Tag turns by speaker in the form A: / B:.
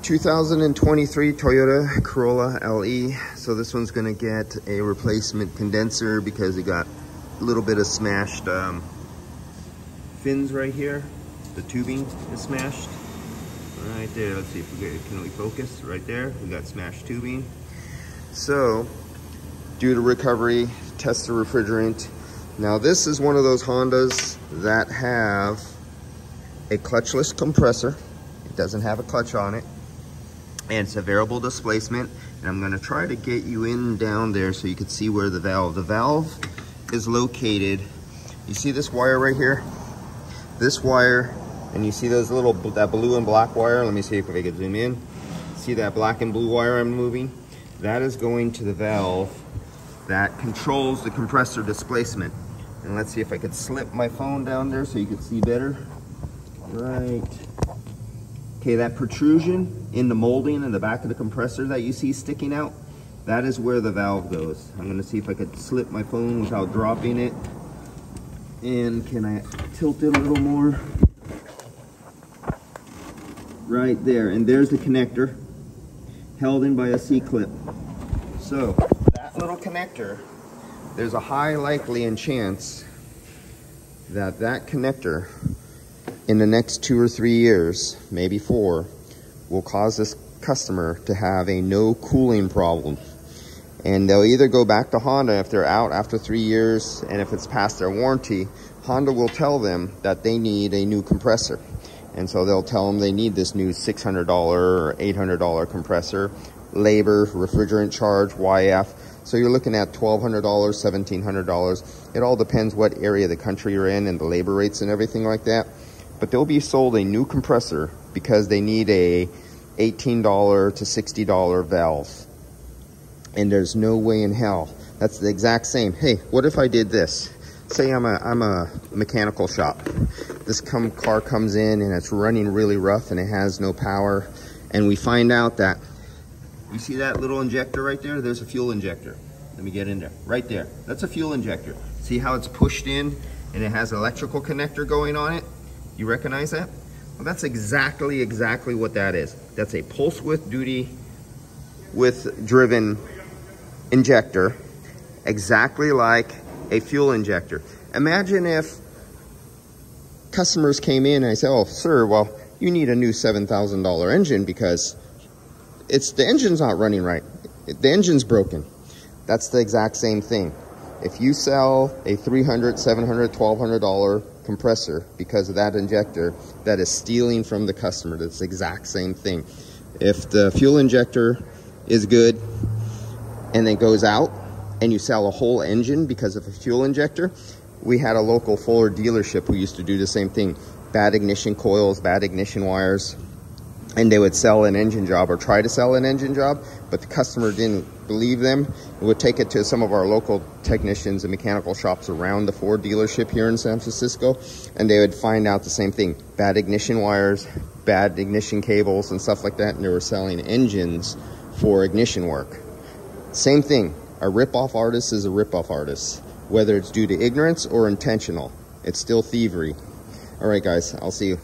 A: 2023 Toyota Corolla LE. So this one's gonna get a replacement condenser because it got a little bit of smashed fins right here. The tubing is smashed right there. Let's see if we get, can we focus right there? We got smashed tubing. So due to recovery, test the refrigerant. Now this is one of those Hondas that have a clutchless compressor. It doesn't have a clutch on it. And it's a variable displacement. And I'm gonna try to get you in down there so you can see where the valve is located. You see this wire right here? This wire, and you see those little, that blue and black wire? Let me see if I can zoom in. See that black and blue wire I'm moving? That is going to the valve that controls the compressor displacement. And let's see if I could slip my phone down there so you can see better. Right. Okay, that protrusion in the molding in the back of the compressor that you see sticking out, that is where the valve goes. I'm gonna see if I could slip my phone without dropping it. And can I tilt it a little more? Right there, and there's the connector held in by a C-clip. So that little connector, there's a high likely chance that that connector in the next 2 or 3 years, maybe 4, will cause this customer to have a no cooling problem. And they'll either go back to Honda if they're out after 3 years, and if it's past their warranty, Honda will tell them that they need a new compressor. And so they'll tell them they need this new $600 or $800 compressor, labor, refrigerant charge, YF. So you're looking at $1,200, $1,700. It all depends what area of the country you're in and the labor rates and everything like that. But they'll be sold a new compressor because they need a $18 to $60 valve. And there's no way in hell. That's the exact same. Hey, what if I did this? Say I'm a mechanical shop. This car comes in and it's running really rough and it has no power. And we find out that, you see that little injector right there? There's a fuel injector. Let me get in there. Right there. That's a fuel injector. See how it's pushed in and it has an electrical connector going on it? You recognize that? Well, that's exactly what that is. That's a pulse width driven injector, exactly like a fuel injector. Imagine if customers came in and I said, oh, sir, well, you need a new $7,000 engine because the engine's not running right. The engine's broken. That's the exact same thing. If you sell a $300, $700, $1,200 compressor because of that injector, that is stealing from the customer. That's the exact same thing. If the fuel injector is good and it goes out and you sell a whole engine because of a fuel injector, we had a local Fuller dealership who used to do the same thing. Bad ignition coils, bad ignition wires, and they would sell an engine job or try to sell an engine job, but the customer didn't believe them. We would take it to some of our local technicians and mechanical shops around the Ford dealership here in San Francisco, and they would find out the same thing. Bad ignition wires, bad ignition cables and stuff like that, and they were selling engines for ignition work. Same thing. A rip-off artist is a rip-off artist. Whether it's due to ignorance or intentional, it's still thievery. All right, guys, I'll see you.